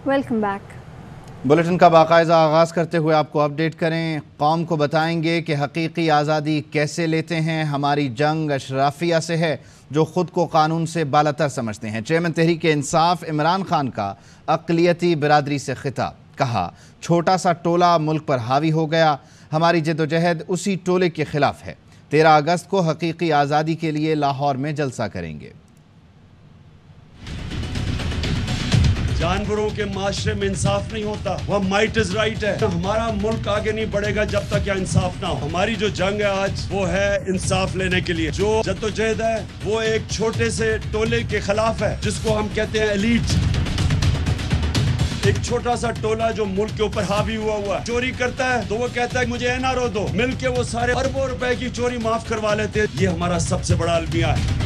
Welcome back. Bulletin का बाकायदा आगाज़ करते हुए आपको अपडेट करें। कौम को बताएंगे कि हकीकी आज़ादी कैसे लेते हैं। हमारी जंग अशराफिया से है जो ख़ुद को कानून से बालातर समझते हैं। चेयरमैन तहरीक इंसाफ इमरान खान का अक़लियती बिरादरी से खिताब। कहा, छोटा सा टोला मुल्क पर हावी हो गया, हमारी जद्दोजहद उसी टोले के खिलाफ है। 13 अगस्त को हकीकी आज़ादी के लिए लाहौर में जलसा करेंगे। जानवरों के माशरे में इंसाफ नहीं होता, वह माइट इज राइट है। हमारा मुल्क आगे नहीं बढ़ेगा जब तक यह इंसाफ ना हो। हमारी जो जंग है आज वो है इंसाफ लेने के लिए। जो जद्दोजहद है वो एक छोटे से टोले के खिलाफ है जिसको हम कहते हैं एलीट। एक छोटा सा टोला जो मुल्क के ऊपर हावी हुआ चोरी करता है तो वो कहता है मुझे एनआरओ दो, मिलके वो सारे अरबों रुपए की चोरी माफ करवा लेते हैं। ये हमारा सबसे बड़ा अलमिया है।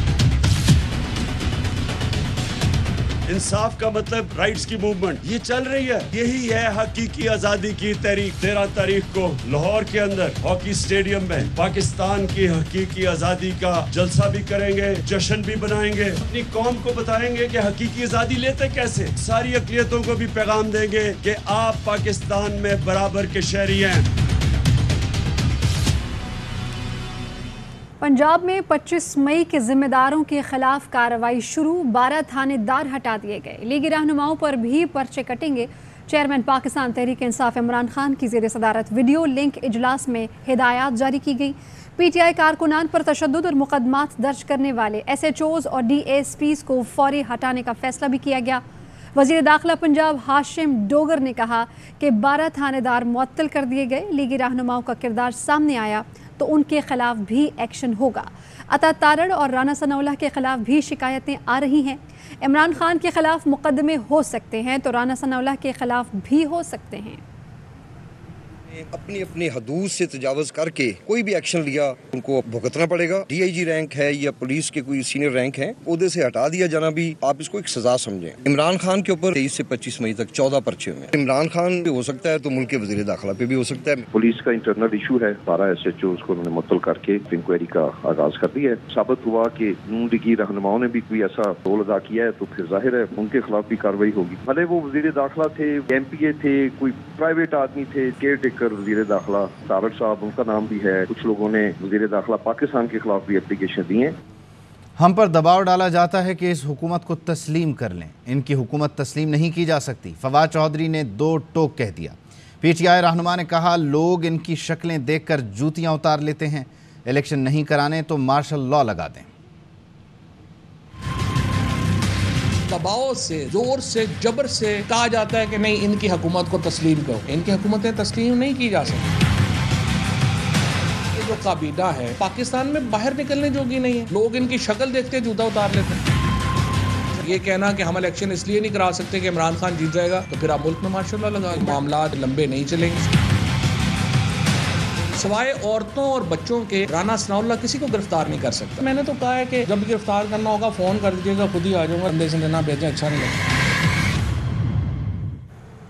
इंसाफ का मतलब राइट्स की मूवमेंट ये चल रही है। यही है हकीकी आजादी की तहरीक। 13 तारीख को लाहौर के अंदर हॉकी स्टेडियम में पाकिस्तान की हकीकी आजादी का जलसा भी करेंगे, जश्न भी बनाएंगे, अपनी कौम को बताएंगे कि हकीकी आजादी लेते कैसे। सारी अक़लियतों को भी पैगाम देंगे कि आप पाकिस्तान में बराबर के शहरी हैं। पंजाब में 25 मई के जिम्मेदारों के खिलाफ कार्रवाई शुरू। 12 थानेदार हटा दिए गए। लीगी रहनुमाओं पर भी पर्चे कटेंगे। चेयरमैन पाकिस्तान तहरीक इंसाफ इमरान खान की ज़ेर सदारत वीडियो लिंक इजलास में हिदायत जारी की गई। PTI कारकुनान पर तशद्दुद और मुकदमात दर्ज करने वाले SHOs और DSPs को फौरी हटाने का फैसला भी किया गया। वज़ीर दाखिला पंजाब हाशिम डोगर ने कहा कि 12 थानेदार मुअत्तल कर दिए गए। लीगी रहनुमाओं का किरदार सामने आया तो उनके खिलाफ भी एक्शन होगा। अता तारड़ और राना सनाउल्लाह के खिलाफ भी शिकायतें आ रही हैं। इमरान खान के खिलाफ मुकदमे हो सकते हैं तो राना सनाउल्लाह के खिलाफ भी हो सकते हैं। अपनी अपनी हदूद से तजावज़ करके कोई भी एक्शन लिया उनको भुगतना पड़ेगा। DIG रैंक है या पुलिस के कोई सीनियर रैंक है, ओहदे से हटा दिया जाना भी आप इसको एक सजा समझें। इमरान खान के ऊपर 23 से 25 मई तक 14 पर्चे हुए। इमरान खान पे हो सकता है तो मुल्क के वज़ीर दाखिला पे भी हो सकता है। पुलिस का इंटरनल इशू है। 12 SHOs को उन्होंने मुअत्तल करके इंक्वायरी का आगाज कर दिया है। साबित हुआ कि नून लीगी रहनुमाओं ने भी कोई ऐसा रोल अदा किया है तो फिर जाहिर है उनके खिलाफ भी कार्रवाई होगी। भले वो वज़ीर दाखिला थे, MPA थे, कोई प्राइवेट आदमी थे, केयर टेकर वज़ीर दाखिला तारड़ साहब उनका नाम भी है। कुछ लोगों ने वज़ीर दाखिला पाकिस्तान के खिलाफ भी एप्लीकेशन दी हैं। हम पर दबाव डाला जाता है कि इस हुकूमत को तस्लीम कर लें। इनकी हुकूमत तस्लीम नहीं की जा सकती। फवाद चौधरी ने 2 टोक कह दिया। PTI रहनुमा ने कहा, लोग इनकी शक्लें देखकर जूतियां उतार लेते हैं। इलेक्शन नहीं कराने तो मार्शल लॉ लगा दें। दबाव से, जोर से, जबर से कहा जाता है कि नहीं इनकी हुकूमत को तस्लीम करो। इनकी हुकूमतें तस्लीम नहीं की जा सकती। ये जो काबीना है पाकिस्तान में बाहर निकलने जोगी नहीं है। लोग इनकी शक्ल देखते जूता उतार लेते हैं। ये कहना कि हम इलेक्शन इसलिए नहीं करा सकते कि इमरान खान जीत जाएगा तो फिर आप मुल्क में माशाल्लाह लगा, मामला लंबे नहीं चलेंगे। सवाए औरतों और बच्चों के राना सनाउल्लाह किसी को गिरफ्तार नहीं कर सकता। मैंने तो कहा है कि जब गिरफ्तार करना होगा फ़ोन कर दीजिएगा, खुद ही आ जाऊंगा। बंदे से लेना भेजें, अच्छा नहीं लगता।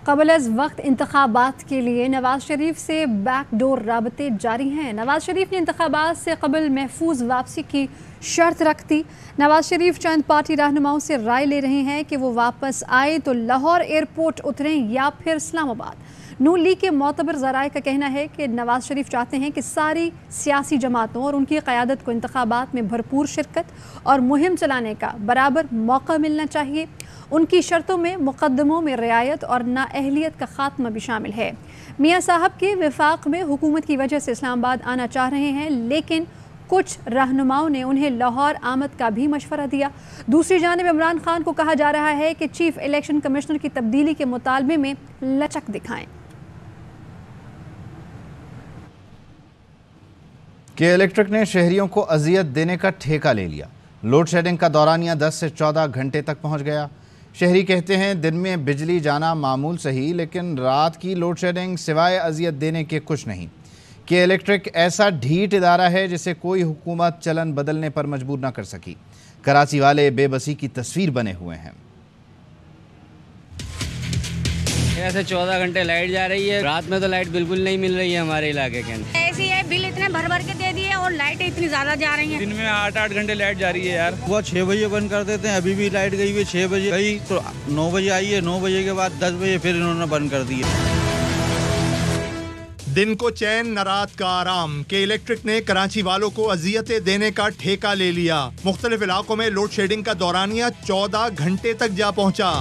क़ब्ल अज़ वक्त इंतखाबात के लिए नवाज शरीफ से बैकडोर राबते जारी हैं। नवाज शरीफ ने इंतखाबात से कबल महफूज वापसी की शर्त रख दी। नवाज शरीफ चंद पार्टी रहनुमाओं से राय ले रहे हैं कि वो वापस आए तो लाहौर एयरपोर्ट उतरें या फिर इस्लामाबाद। नून लीग के मोतबर ज़राए का कहना है कि नवाज शरीफ चाहते हैं कि सारी सियासी जमातों और उनकी क़यादत को इंतखाबात में भरपूर शिरकत और मुहिम चलाने का बराबर मौका मिलना चाहिए। उनकी शर्तों में मुकदमों में रियायत और नाअहलियत का खात्मा भी शामिल है। मियाँ साहब के विफाक में हुकूमत की वजह से इस्लामाबाद आना चाह रहे हैं, लेकिन कुछ रहनुमाओं ने उन्हें लाहौर आमद का भी मशवरा दिया। दूसरी जानिब इमरान खान को कहा जा रहा है कि चीफ इलेक्शन कमिश्नर की तब्दीली के मुतालबे में लचक दिखाएं। के इलेक्ट्रिक ने शहरियों को अजियत देने का ठेका ले लिया। लोड शेडिंग का दौरानिया 10 से 14 घंटे तक पहुंच गया। शहरी कहते हैं दिन में बिजली जाना मामूल सही, लेकिन रात की लोड शेडिंग सिवाय अजियत देने के कुछ नहीं। के इलेक्ट्रिक ऐसा ढीठ इदारा है जिसे कोई हुकूमत चलन बदलने पर मजबूर ना कर सकी। कराची वाले बेबसी की तस्वीर बने हुए हैं। ऐसे 14 घंटे लाइट जा रही है। रात में तो लाइट बिल्कुल नहीं मिल रही है हमारे इलाके के अंदर। ऐसी है, बिल इतने भर भर के दे दिए और लाइटें इतनी ज्यादा जा रही हैं। दिन में 8-8 घंटे लाइट जा रही है यार। वो 6 बजे बंद कर देते हैं, अभी भी लाइट गई हुई 6 बजे गई तो 9 बजे आई है, 9 बजे के बाद 10 बजे फिर इन्होंने बंद कर दी है। दिन को चैन न रात का आराम के इलेक्ट्रिक ने कराची वालों को अजियतें देने का ठेका ले लिया। मुख्तलिफ इलाकों में लोड शेडिंग का दौरानिया 14 घंटे तक जा पहुंचा।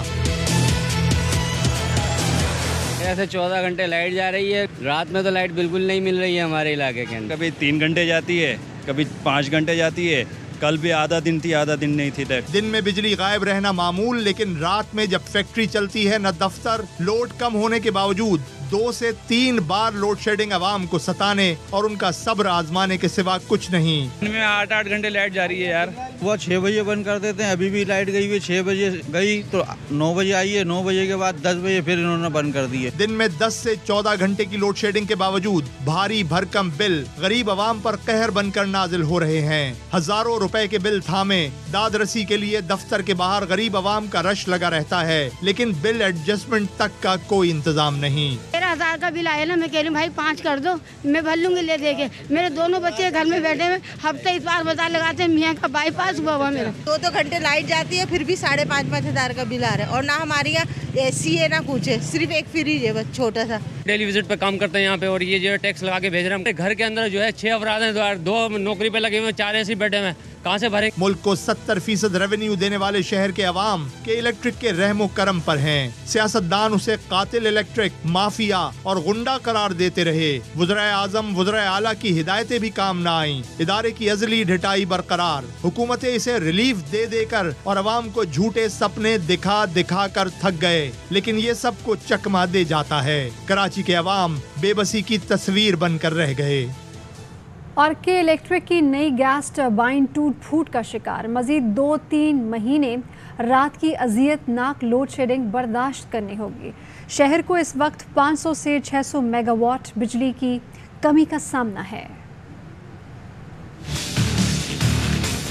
ऐसे 14 घंटे लाइट जा रही है, रात में तो लाइट बिल्कुल नहीं मिल रही है हमारे इलाके के अंदर। कभी 3 घंटे जाती है, कभी 5 घंटे जाती है। कल भी आधा दिन थी, आधा दिन नहीं थी। दिन में बिजली गायब रहना मामूल, लेकिन रात में जब फैक्ट्री चलती है न दफ्तर, लोड कम होने के बावजूद 2 से 3 बार लोड शेडिंग आवाम को सताने और उनका सब्र आजमाने के सिवा कुछ नहीं। दिन में 8-8 घंटे लाइट जा रही है यार। वो 6 बजे बंद कर देते हैं, अभी भी लाइट गई हुई 6 बजे गई तो 9 बजे आई है, 9 बजे के बाद 10 बजे फिर इन्होंने बंद कर दी है। दिन में 10 से 14 घंटे की लोड शेडिंग के बावजूद भारी भरकम बिल गरीब आवाम पर कहर बनकर नाजिल हो रहे हैं। हजारों रुपए के बिल थामे दाद रसी के लिए दफ्तर के बाहर गरीब आवाम का रश लगा रहता है, लेकिन बिल एडजस्टमेंट तक का कोई इंतजाम नहीं। 13,000 का बिल आया ना, मैं कह रही हूँ भाई 5 कर दो, मैं भर लूंगी ले देके। मेरे दोनों बच्चे घर में बैठे हुए, हफ्ते इस बार बता लगाते हैं, मियाँ का बाईपास हुआ हुआ मेरा। 2-2 घंटे लाइट जाती है, फिर भी 5,500 हज़ार का बिल आ रहा है। और ना हमारे यहाँ AC है ना कुछ है, सिर्फ एक फ्रिज है बस छोटा सा। डेली विजिट पे काम करते हैं यहाँ पे और ये जो है टैक्स लगा के भेज रहे हैं। घर के अंदर जो है 6 अफराद हैं, 2 नौकरी पे लगे हुए, 4 AC बैठे हुए, कहाँ से भरे। मुल्क को 70% रेवेन्यू देने वाले शहर के अवाम के इलेक्ट्रिक के रहमो करम पर हैं। सियासतदान उसे कातिल इलेक्ट्रिक, माफिया और गुंडा करार देते रहे। वज़ीर आज़म, वज़ीर आला की हिदायतें भी काम न आईं। इदारे की अज़ली ढिठाई बरकरार। हुकूमतें इसे रिलीफ दे देकर और अवाम को झूठे सपने दिखा दिखा कर थक गए, लेकिन ये सबको चकमा दे जाता है। कराची के अवाम बेबसी की तस्वीर बनकर रह गए। और के इलेक्ट्रिक की नई गैस टरबाइन टूट फूट का शिकार। मजीद 2-3 महीने रात की अजियतनाक लोड शेडिंग बर्दाश्त करनी होगी। शहर को इस वक्त 500 से 600 मेगावाट बिजली की कमी का सामना है।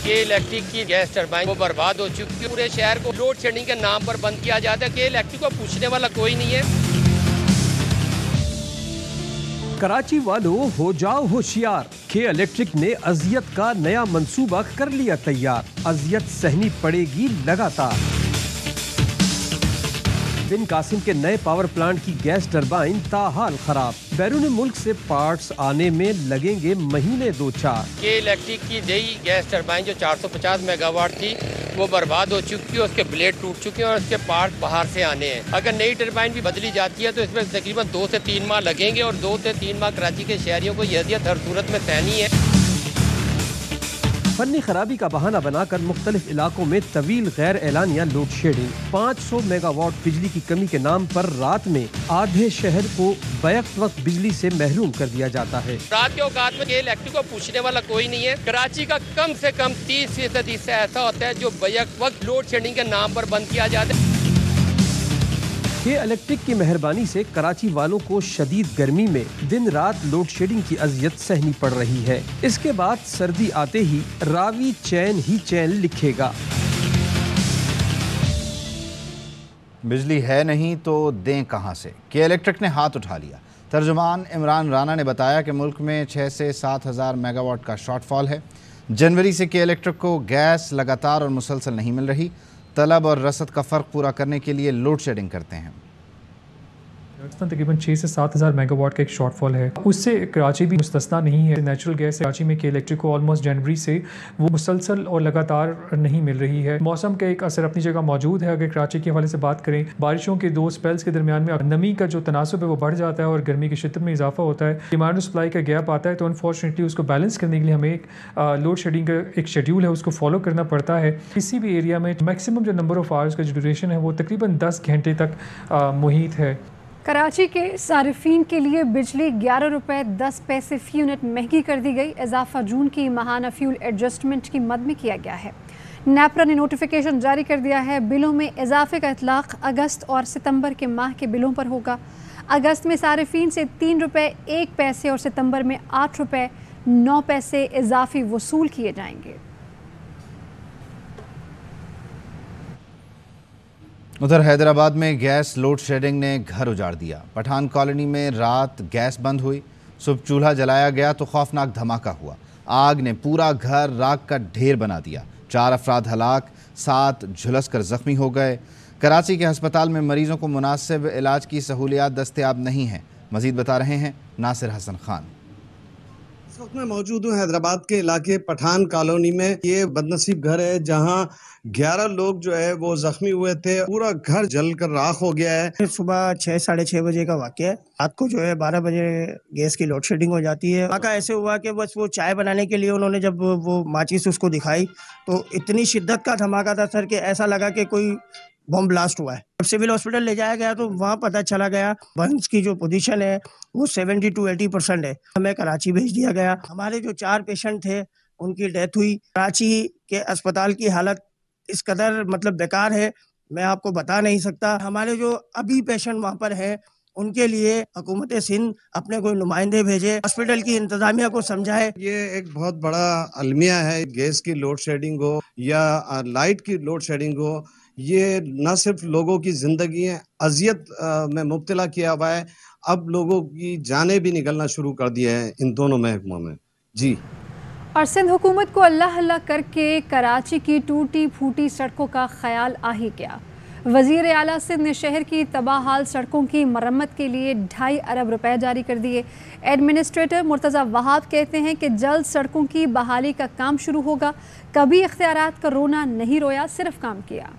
के इलेक्ट्रिक की गैस टरबाइन वो बर्बाद हो चुकी है। पूरे शहर को लोड शेडिंग के नाम पर बंद किया जाता है। के इलेक्ट्रिक को पूछने वाला कोई नहीं है। कराची वालों हो जाओ होशियार, के इलेक्ट्रिक ने अजियत का नया मंसूबा कर लिया तैयार। अजियत सहनी पड़ेगी लगातार। बिन कासिम के नए पावर प्लांट की गैस टरबाइन ताहाल खराब। बैरून मुल्क से पार्ट्स आने में लगेंगे महीने 2-4। के इलेक्ट्रिक की नई गैस टरबाइन जो 450 मेगावाट थी वो बर्बाद हो चुकी है। उसके ब्लेड टूट चुके हैं और उसके पार्ट बाहर से आने हैं। अगर नई टरबाइन भी बदली जाती है तो इसमें तकरीबन 2 से 3 माह लगेंगे और 2 से 3 माह कराची के शहरियों को यह हर सूरत में सहनी है। फन्नी खराबी का बहाना बनाकर मुख्तलिफ इलाकों में तवील गैर एलानिया लोड शेडिंग। 500 मेगावाट बिजली की कमी के नाम पर रात में आधे शहर को बैक वक्त बिजली से महरूम कर दिया जाता है। रात के औकात में इलेक्ट्रिक को पूछने वाला कोई नहीं है। कराची का कम से कम 30% हिस्सा ऐसा होता है जो बैक वक्त लोड शेडिंग के नाम पर बंद किया जाता है। के इलेक्ट्रिक की मेहरबानी से कराची वालों को शदीद गर्मी में दिन रात लोड शेडिंग की अजियत सहनी पड़ रही है। इसके बाद सर्दी आते ही रावी चैन ही चैन लिखेगा। बिजली है नहीं तो दें कहां से, के इलेक्ट्रिक ने हाथ उठा लिया। तर्जुमान इमरान राना ने बताया कि मुल्क में 6 से 7 हज़ार मेगावाट का शॉर्टफॉल है। जनवरी से के इलेक्ट्रिक को गैस लगातार और मुसलसल नहीं मिल रही। तलब और रसद का फ़र्क पूरा करने के लिए लोड शेडिंग करते हैं। तकरीबन 6 से 7 हज़ार मेगावाट का एक शॉर्टफॉल है। उससे कराची भी मुस्तस्ना नहीं है। नेचुरल गैस कराची में के इलेक्ट्रिक को ऑलमोस्ट जनवरी से वो मुसलसल और लगातार नहीं मिल रही है। मौसम का एक असर अपनी जगह मौजूद है। अगर कराची के हवाले से बात करें, बारिशों के 2 स्पेल्स के दरमियान में नमी का जो तनासुब है वो बढ़ जाता है और गर्मी की शिद्दत में इजाफा होता है। डिमांड और सप्लाई का गैप आता है, तो अनफॉर्चुनेटली उसको बैलेंस करने के लिए हमें एक लोड शेडिंग का एक शेड्यूल है, उसको फॉलो करना पड़ता है। किसी भी एरिया में मैक्सिमम जो नंबर ऑफ आवर्स का जो ड्यूरेशन है वो तकरीबन 10 घंटे तक मुहित है। कराची के सारिफीन के लिए बिजली 11 रुपये 10 पैसे फ़ी यूनिट महंगी कर दी गई। इजाफा जून की माहाना फ्यूल एडजस्टमेंट की मद में किया गया है। नेपरा ने नोटिफिकेशन जारी कर दिया है। बिलों में इजाफे का इतलाक अगस्त और सितंबर के माह के बिलों पर होगा। अगस्त में सारिफीन से 3 रुपये 1 पैसे और सितंबर में 8 रुपये 9 पैसे इजाफी वसूल किए जाएंगे। उधर हैदराबाद में गैस लोड शेडिंग ने घर उजाड़ दिया। पठान कॉलोनी में रात गैस बंद हुई। सुबह चूल्हा जलाया गया तो खौफनाक धमाका हुआ। आग ने पूरा घर राख का ढेर बना दिया। 4 अफराद हलाक, 7 झुलसकर जख्मी हो गए। कराची के अस्पताल में मरीजों को मुनासिब इलाज की सहूलियात दस्तयाब नहीं है। मजीद बता रहे हैं नासिर हसन खान। इस वक्त मैं मौजूद हूँ हैदराबाद के इलाके पठान कॉलोनी में। ये बदनसीब घर है जहाँ 11 लोग जो है वो जख्मी हुए थे। पूरा घर जलकर राख हो गया है। सुबह 6 साढ़े 6 बजे का वाकया है। रात को जो है 12 बजे गैस की लोड शेडिंग हो जाती है। वाक़ा ऐसे हुआ कि बस वो चाय बनाने के लिए उन्होंने जब वो माचिस उसको दिखाई तो इतनी शिद्दत का धमाका था सर कि ऐसा लगा कि कोई बम ब्लास्ट हुआ है। जब सिविल हॉस्पिटल ले जाया गया तो वहाँ पता चला गया बर्न्स की जो पोजीशन है वो 70 to 80% है। हमें कराची भेज दिया गया। हमारे जो 4 पेशेंट थे उनकी डेथ हुई। कराची के अस्पताल की हालत इस कदर मतलब बेकार है, मैं आपको बता नहीं सकता। हमारे जो अभी पेशेंट वहाँ पर है उनके लिए हुकूमत सिंध अपने कोई नुमाइंदे भेजे, हॉस्पिटल की इंतजामिया को समझाए। ये एक बहुत बड़ा अलमिया है। गैस की लोड शेडिंग हो या लाइट की लोड शेडिंग हो, ये न सिर्फ लोगों की जिंदगी अजियत में मुब्तला किया हुआ है, अब लोगों की जानें भी निकलना शुरू कर दिया है इन दोनों महकमों में। जी। और सिंध हुकूमत को अल्लाह अल्लाह करके कराची की टूटी फूटी सड़कों का ख्याल आ ही गया। वज़ीर आला सिंध ने शहर की तबाहाल सड़कों की मरम्मत के लिए 2.5 अरब रुपए जारी कर दिए। एडमिनिस्ट्रेटर मुर्तज़ा वहाब कहते हैं कि जल्द सड़कों की बहाली का काम शुरू होगा। कभी इख्तियारात का रोना नहीं रोया, सिर्फ काम किया।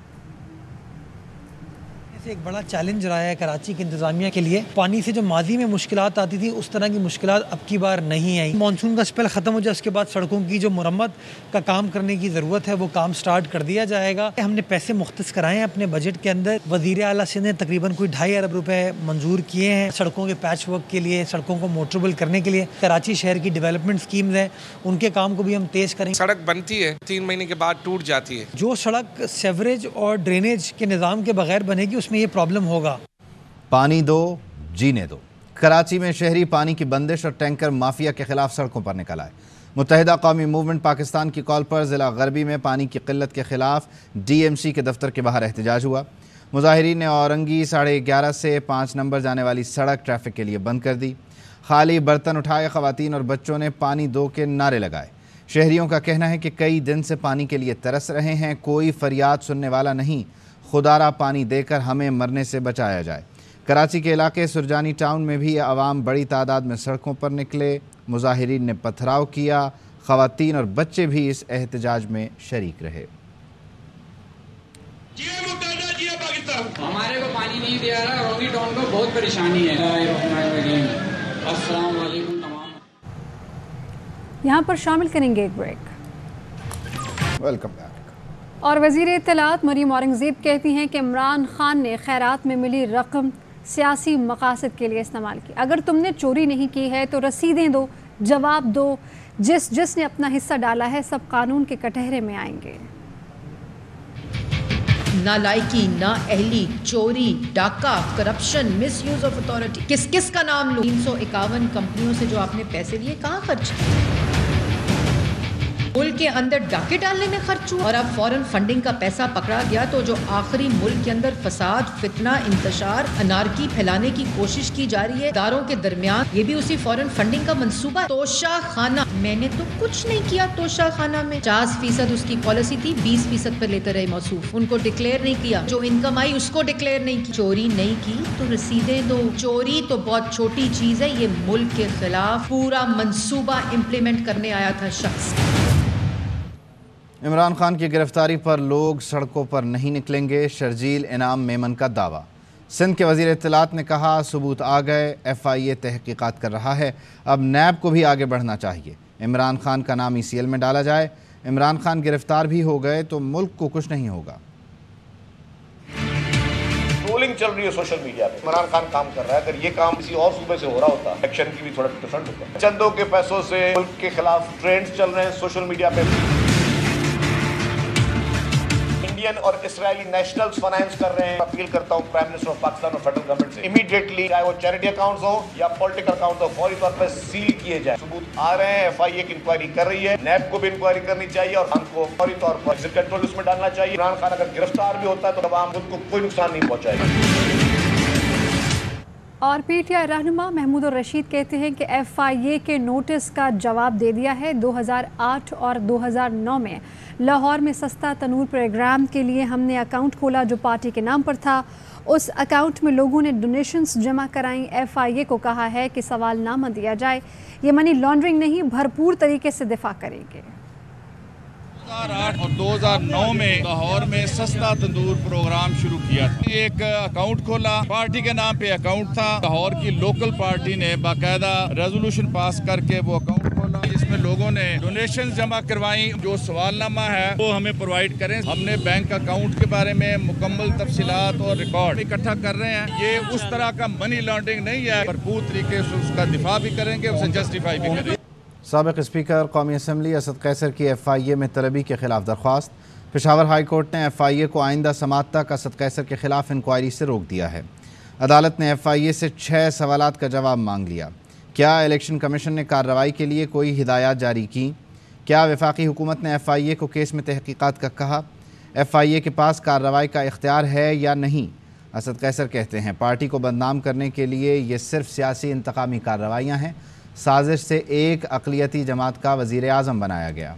एक बड़ा चैलेंज रहा है कराची की इंतजामिया के लिए। पानी से जो माजी में मुश्किलात आती थी उस तरह की मुश्किलात अब की बार नहीं आई। मानसून का स्पेल ख़त्म हो जाए उसके बाद सड़कों की जो मुरम्मत का काम करने की ज़रूरत है वो काम स्टार्ट कर दिया जाएगा। हमने पैसे मुख्तस कराए हैं अपने बजट के अंदर। वज़ीर आला सिंध ने तकरीबन कोई 2.5 अरब रुपए मंजूर किए हैं सड़कों के पैच वर्क के लिए, सड़कों को मोटरेबल करने के लिए। कराची शहर की डेवलपमेंट स्कीम्स हैं उनके काम को भी हम तेज़ करेंगे। सड़क बनती है 3 महीने के बाद टूट जाती है। जो सड़क सेवरेज और ड्रेनेज के निज़ाम के बगैर बनेगी उसमें ये प्रॉब्लम होगा। पानी दो जीने दो। कराची में शहरी पानी की बंदिश और टैंकर माफिया के खिलाफ सड़कों पर निकल आए। मुत्तहिदा कौमी मूवमेंट पाकिस्तान की कॉल पर ज़िला गरबी में पानी की किल्लत के खिलाफ DMC के दफ्तर के बाहर एहतजाज हुआ। मुजाहिरीन ने औरंगी 11:30 से 5 नंबर जाने वाली सड़क ट्रैफिक के लिए बंद कर दी। खाली बर्तन उठाए खवातीन और बच्चों ने पानी दो के नारे लगाए। शहरियों का कहना है कि कई दिन से पानी के लिए तरस रहे हैं, कोई फरियाद सुनने वाला नहीं। खुदारा पानी देकर हमें मरने से बचाया जाए। कराची के इलाके सुरजानी टाउन में भी आवाम बड़ी तादाद में सड़कों पर निकले। मुजाहिरीन ने पथराव किया। खवातीन और बच्चे भी इस एहतजाज में शरीक रहे। हमारे को पानी नहीं दे रहा, रोगी टाउन को बहुत परेशानी है। अस्सलाम वालेकुम तमाम। यहाँ पर शामिल करेंगे एक ब्रेक। Welcome back. और वज़ीर इत्तलात मरीम औरंगज़ेब कहती हैं कि इमरान खान ने खैरात में मिली रकम सियासी मकासद के लिए इस्तेमाल की। अगर तुमने चोरी नहीं की है तो रसीदें दो, जवाब दो। जिसने अपना हिस्सा डाला है सब कानून के कटहरे में आएंगे। नालायकी, नाअहली, चोरी, डाका, करप्शन, मिसयूज ऑफ अथॉरिटी, किस किस का नाम लूं? 351 कंपनियों से जो आपने पैसे लिए कहाँ खर्च किए? मुल्क के अंदर डाके डालने में खर्च हुआ और अब फॉरेन फंडिंग का पैसा पकड़ा गया तो जो आखिरी मुल्क के अंदर फसाद, फितना, इंतशार, अनारकी फैलाने की कोशिश की जा रही है इदारों के दरमियान, ये भी उसी फॉरेन फंडिंग का मंसूबा। तोशा खाना, मैंने तो कुछ नहीं किया तोशा खाना में। 50% उसकी पॉलिसी थी, 20% पर लेते रहे मौसूफ। उनको डिक्लेयर नहीं किया, जो इनकम आई उसको डिक्लेयर नहीं की। चोरी नहीं की तो रसीदें दो। चोरी तो बहुत छोटी चीज है, ये मुल्क के खिलाफ पूरा मंसूबा इम्प्लीमेंट करने आया था शख्स। इमरान खान की गिरफ्तारी पर लोग सड़कों पर नहीं निकलेंगे। शर्जील इनाम मेमन का दावा। सिंध के वज़ीर इत्तलात ने कहा सबूत आ गए, FIA तहकीकात कर रहा है, अब नैब को भी आगे बढ़ना चाहिए। इमरान खान का नाम ECL में डाला जाए। इमरान खान गिरफ्तार भी हो गए तो मुल्क को कुछ नहीं होगा। ट्रोलिंग चल रही है सोशल मीडिया पे। इमरान खान काम कर रहा है, अगर ये काम किसी और सूबे से हो रहा होता एक्शन की भी थोड़ा डिफरेंट होता। चंदों के पैसों से मुल्क के खिलाफ ट्रेंड्स चल रहे हैं सोशल मीडिया पे। इंडियन और इजरायली नेशनल्स फाइनेंस कर रहे हैं। अपील करता हूं प्राइम मिनिस्टर ऑफ पाकिस्तान और फेडरल गवर्नमेंट से इमीडिएटली, चाहे वो चैरिटी अकाउंट्स हो या पॉलिटिकल अकाउंट हो, फौरी तौर पर सील किए जाए। सबूत आ रहे हैं, FIA की इंक्वायरी कर रही है, नैब को भी इंक्वायरी करनी चाहिए और हमको फौरी तौर पर एग्जिट कंट्रोल उसमें डालना चाहिए। इमरान खान अगर गिरफ्तार भी होता है तो आवाम को कोई नुकसान नहीं पहुंचाएगा। और पीटीआई रहनुमा महमूद रशीद कहते हैं कि FIA के नोटिस का जवाब दे दिया है। 2008 और 2009 में लाहौर में सस्ता तनूर प्रोग्राम के लिए हमने अकाउंट खोला जो पार्टी के नाम पर था। उस अकाउंट में लोगों ने डोनेशंस जमा कराई। FIA को कहा है कि सवालनामा दिया जाए। ये मनी लॉन्ड्रिंग नहीं, भरपूर तरीके से दिफा करेंगे। 2008 और 2009 में लाहौर में सस्ता तंदूर प्रोग्राम शुरू किया था। एक अकाउंट खोला, पार्टी के नाम पे अकाउंट था। लाहौर की लोकल पार्टी ने बाकायदा रेजोल्यूशन पास करके वो अकाउंट खोला, इसमें लोगों ने डोनेशन जमा करवाई। जो सवालनामा है वो हमें प्रोवाइड करें। हमने बैंक अकाउंट के बारे में मुकम्मल तफसीलात और रिकॉर्ड इकट्ठा कर रहे हैं। ये उस तरह का मनी लॉन्ड्रिंग नहीं है। भरपूर तरीके से उसका दिफा भी करेंगे, उसे जस्टिफाई भी करेंगे। साबिक स्पीकर कौमी असम्बली असद कैसर की FIA में तलबी के खिलाफ दरख्वास्त। पेशावर हाई कोर्ट ने FIA को आइंदा समात तक असद कैसर के खिलाफ इंक्वायरी से रोक दिया है। अदालत ने FIA से 6 सवालात का जवाब मांग लिया। क्या इलेक्शन कमीशन ने कार्रवाई के लिए कोई हिदायत जारी की? क्या वफाकी हुकूमत ने FIA को केस में तहकीकात का कहा? FIA के पास कार्रवाई का इख्तियार है या नहीं? असद कैसर कहते हैं पार्टी को बदनाम करने के लिए ये सिर्फ सियासी इंतकामी कार्रवाइयाँ हैं। साजिश से एक अक़लियती जमात का वज़ीर आज़म बनाया गया।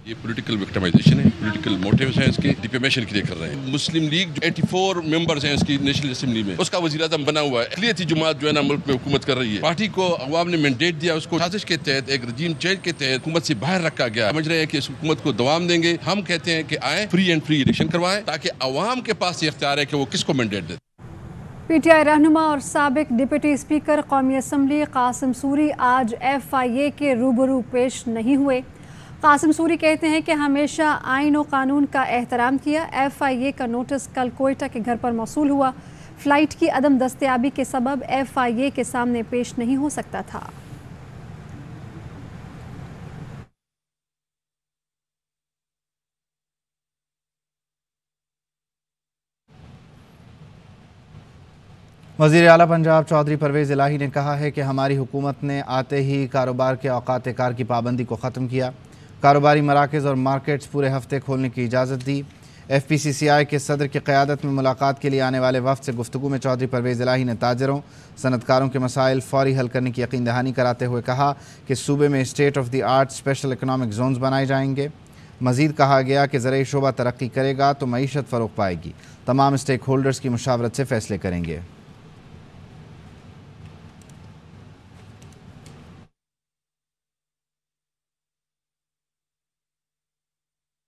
ये पॉलिटिकल विक्टिमाइजेशन है, पॉलिटिकल मोटिव्स हैं इसके, डिफेमेशन के लिए कर रहे हैं। मुस्लिम लीग जो 84 मेंबर्स हैं इसकी नेशनल असेंबली में, उसका वज़ीर आज़म बना हुआ है। अक़लियती जमात जो है ना मुल्क में हुकूमत कर रही है। पार्टी को अवाम ने मैंडेट दिया, उसको साजिश के तहत एक रजीम चेंज के तहत हुकूमत से बाहर रखा गया। समझ रहे हैं कि इस हुकूमत को दवाम देंगे। हम कहते हैं कि आए फ्री एंड फ्री इलेक्शन करवाएं ताकि अवाम के पास ये इख्तियार है कि वो किसको मैंडेट दे। पीटीआई रहनुमा और साबिक डिप्टी स्पीकर कौमी असम्बली कासिम सूरी आज FIA के रूबरू पेश नहीं हुए। कासिम सूरी कहते हैं कि हमेशा आइन और कानून का एहतराम किया। FIA का नोटिस कल कोयटा के घर पर मौसूल हुआ। फ़्लाइट की अदम दस्तयाबी के सबब FIA के सामने पेश नहीं हो सकता था। वज़ीर आला पंजाब चौधरी परवेज़ इलाही ने कहा है कि हमारी हुकूमत ने आते ही कारोबार के औकात कार की पाबंदी को ख़त्म किया। कारोबारी मराकज़ और मार्केट्स पूरे हफ्ते खोलने की इजाज़त दी। FPCCI के सदर की क़यादत में मुलाकात के लिए आने वाले वफ़द से गुफ्तगू में चौधरी परवेज़ इलाही ने ताजरों सनतकारों के मसाइल फ़ौरी हल करने की यकीन दहानी कराते हुए कहा कि सूबे में state of the art special economic zones बनाए जाएंगे। मज़ीद कहा गया कि ज़राई शोबा तरक्की करेगा तो मईशत फ़रोग़ पाएगी। तमाम स्टेक होल्डर्स की मुशावरत से फ़ैसले करेंगे।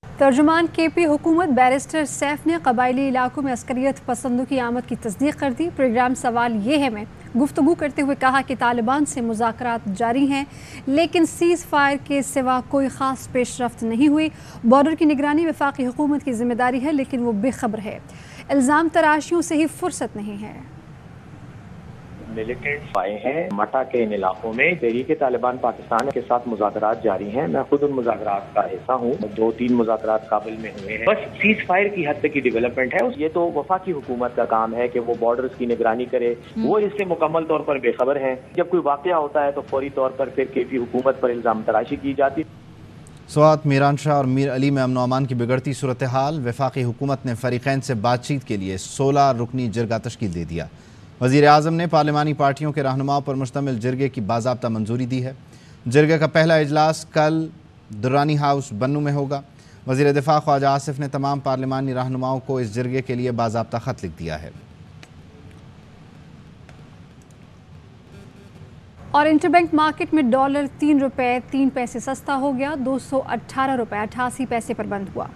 तर्जुमान KP हुकूमत बैरिस्टर सैफ ने कबायली इलाकों में अस्करियत पसंदों की आमद की तस्दीक कर दी। प्रोग्राम सवाल ये है में गुफ्तगू करते हुए कहा कि तालिबान से मुज़ाकरात जारी हैं लेकिन सीज़ फायर के सिवा कोई ख़ास पेशरफ्त नहीं हुई। बॉर्डर की निगरानी वफाकी हुकूमत की जिम्मेदारी है लेकिन वो बेखबर है। इल्ज़ाम तराशियों से ही फुर्सत नहीं है। मिलिटेंट्स आए हैं मटा के इन इलाकों में। तहरीक तालिबान पाकिस्तान के साथ मुज़ाकरात जारी हैं। मैं खुद उन मुज़ाकरात का हिस्सा हूँ। 2-3 मुज़ाकरात काबिल में हुए हैं। बस सीज फायर की हद तक की डेवलपमेंट है। ये तो वफाकी हुकूमत का काम है कि वो बॉर्डर्स की निगरानी करे। वो इससे मुकम्मल तौर पर बेखबर हैं। जब कोई वाक़या होता है तो फौरी तौर पर फिर KP हुकूमत पर इल्ज़ाम तराशी की जाती है। स्वात मीरान शाह और मीर अली में अमन अमान की बिगड़ती सूरत हाल। वफाकी हुकूमत ने फ़रीक़ैन से बातचीत के लिए 16 रुकनी जिरगा तश्कील दे दिया। वज़ीर आज़म ने पार्लिमानी पार्टियों के रहनुमाओं पर मुश्तमिल जिरगे की बाज़ाब्ता मंजूरी दी है। जिरगे का पहला इजलास कल दुर्रानी हाउस बन्नू में होगा। वज़ीर दिफ़ा ख्वाजा आसिफ ने तमाम पार्लिमानी रहनुमाओं को इस जिरगे के लिए बाज़ाब्ता ख़त लिख दिया है। और इंटरबैंक मार्केट में डॉलर 3 रुपये 3 पैसे सस्ता हो गया। 218 रुपये 88 पैसे पर बंद हुआ।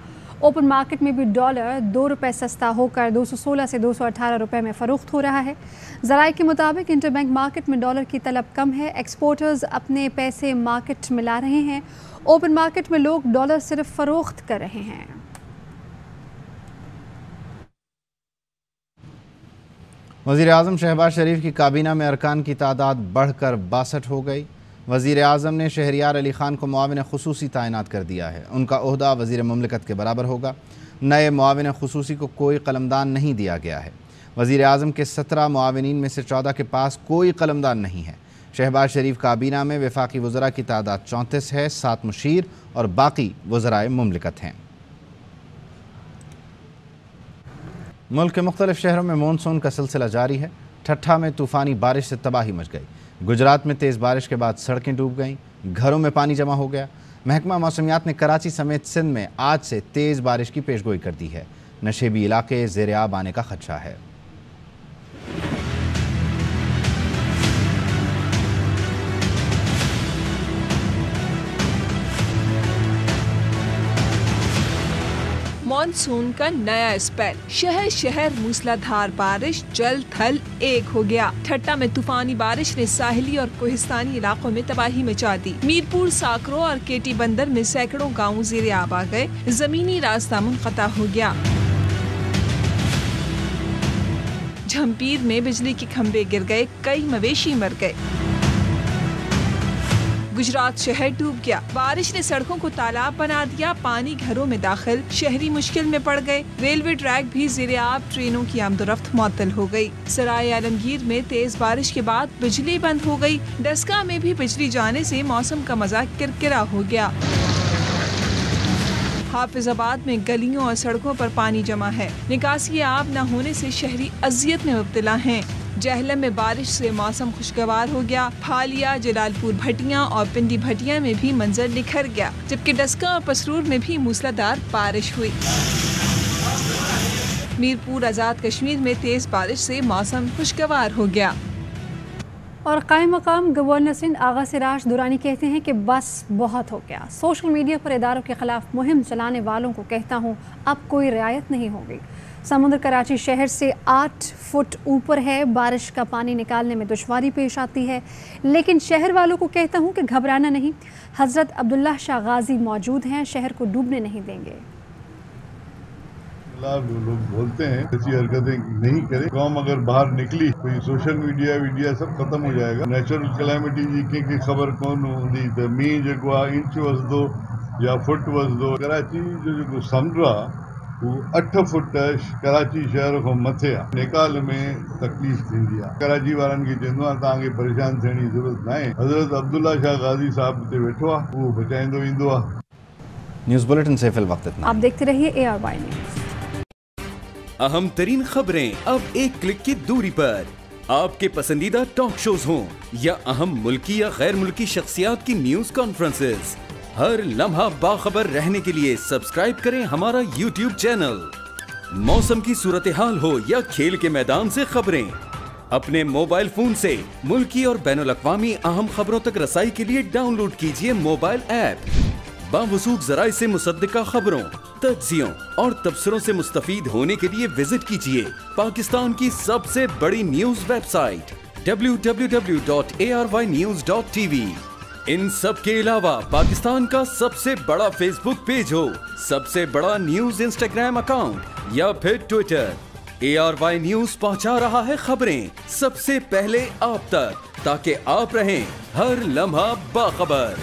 ओपन मार्केट में भी डॉलर 2 रुपये सस्ता होकर 216 से 218 रुपये में फ़रोख्त हो रहा है। ज़राए के मुताबिक इंटरबैंक मार्केट में डॉलर की तलब कम है। एक्सपोर्टर्स अपने पैसे मार्केट में ला रहे हैं। ओपन मार्केट में लोग डॉलर सिर्फ फ़रोख्त कर रहे हैं। वज़ीर आज़म शहबाज शरीफ की काबीना में अरकान की तादाद बढ़कर 62 हो गई। वज़ीर आज़म ने शहरियार अली ख़ान को मुआविन ख़ुसूसी तैनात कर दिया है। उनका ओहदा वज़ीर मुमलिकत के बराबर होगा। नए मुआविन ख़ुसूसी को कोई कलमदान नहीं दिया गया है। वज़ीर आज़म के 17 मुआविनीन में से 14 के पास कोई कलमदान नहीं है। शहबाज शरीफ काबीना में वफाकी वज़रा की तादाद 34 है। 7 मुशीर और बाकी वज़राए मुमलिकत हैं। मुल्क के मुख्तलिफ शहरों में मानसून का सिलसिला जारी है। ठट्ठा में तूफ़ानी बारिश से तबाही मच गई। गुजरात में तेज़ बारिश के बाद सड़कें डूब गईं, घरों में पानी जमा हो गया। महकमा मौसमियात ने कराची समेत सिंध में आज से तेज़ बारिश की पेशगोई कर दी है। नशेबी इलाके ज़ेर आब आने का खदशा है। मॉनसून का नया स्पेल, शहर शहर मूसलाधार बारिश, जल थल एक हो गया। ठट्टा में तूफानी बारिश ने साहिली और कोहिस्तानी इलाकों में तबाही मचा दी। मीरपुर, साकरो और केटी बंदर में सैकड़ों गाँव ज़ेरे आब आ गए। जमीनी रास्ता मुनक़ता हो गया। झम्पीर में बिजली के खंभे गिर गए, कई मवेशी मर गए। गुजरात शहर डूब गया। बारिश ने सड़कों को तालाब बना दिया, पानी घरों में दाखिल, शहरी मुश्किल में पड़ गए। रेलवे ट्रैक भी ज़ेरे आब, ट्रेनों की आमदोरफ्त मुअत्तल हो गई। सराय आलमगीर में तेज बारिश के बाद बिजली बंद हो गई। डस्का में भी बिजली जाने से मौसम का मजा किरकिरा हो गया। हाफिजाबाद में गलियों और सड़कों पर पानी जमा है। निकासी आब न होने से शहरी अजियत में मुब्तला हैं। जहलम में बारिश से मौसम खुशगवार हो गया। फालिया, जलालपुर भटिया और पिंडी भटिया में भी मंजर निखर गया, जबकि डस्का और पसरूर में भी मूसलाधार बारिश हुई। मीरपुर, आज़ाद कश्मीर में तेज बारिश से मौसम खुशगवार हो गया। और कायम मकाम गवर्नर सिंध आगा सिराज दुरानी कहते हैं कि बस बहुत हो गया। सोशल मीडिया पर इदारों के खिलाफ मुहिम चलाने वालों को कहता हूँ, अब कोई रियायत नहीं होगी। समुद्र कराची शहर से 8 फुट ऊपर है। बारिश का पानी निकालने में दुश्वारी पेश आती है, लेकिन शहर वालों को कहता हूँ कि घबराना नहीं। हज़रत अब्दुल्ला शाह गाजी मौजूद हैं, शहर को डूबने नहीं देंगे। लोग बोलते हैं ऐसी हरकतें नहीं करें। कौम अगर बाहर निकली, कोई सोशल मीडिया सब खत्म हो जाएगा। नेचुरल कैलेमिटी जी की खबर कौन होंदी त मींह जेको आहे इंच वसदो या फुट वसदो। कराची जो समुंड आहे वो 8 फुट कराची शहर खां मथे आहे। निकाल में तकलीफ़ थींदी आहे। कराची वारनि खे चवंदो आहे तव्हांखे परेशान थियण जी ज़रूरत नाहे। हज़रत अब्दुल्ला शाह गाज़ी साहब हिते वेठो आहे, उहो बचाईंदो ईंदो आहे। न्यूज़ बुलेटिन से फिल वक्त इतना। आप देखते रहिए ARY न्यूज़। अहम तरीन खबरें अब एक क्लिक की दूरी पर। आपके पसंदीदा टॉक शोज हों या अहम मुल्की या गैर मुल्की शख्सियात की न्यूज कॉन्फ्रेंसेस, हर लम्हा बाखबर रहने के लिए सब्सक्राइब करें हमारा YouTube चैनल। मौसम की सूरत हाल हो या खेल के मैदान से खबरें, अपने मोबाइल फोन से मुल्की और बैनुल अक़वामी अहम खबरों तक रसाई के लिए डाउनलोड कीजिए मोबाइल ऐप। बावसूख ज़राए से मुसद्दिका खबरों, तज्ज़ियों और तबसरों से मुस्तफ़ीद होने के लिए विजिट कीजिए पाकिस्तान की सबसे बड़ी न्यूज वेबसाइट www.arYnews.tv। इन सब के अलावा पाकिस्तान का सबसे बड़ा फेसबुक पेज हो, सबसे बड़ा न्यूज इंस्टाग्राम अकाउंट या फिर ट्विटर, ARY न्यूज पहुंचा रहा है खबरें सबसे पहले आप तक, ताकि आप रहें हर लम्हा बाखबर।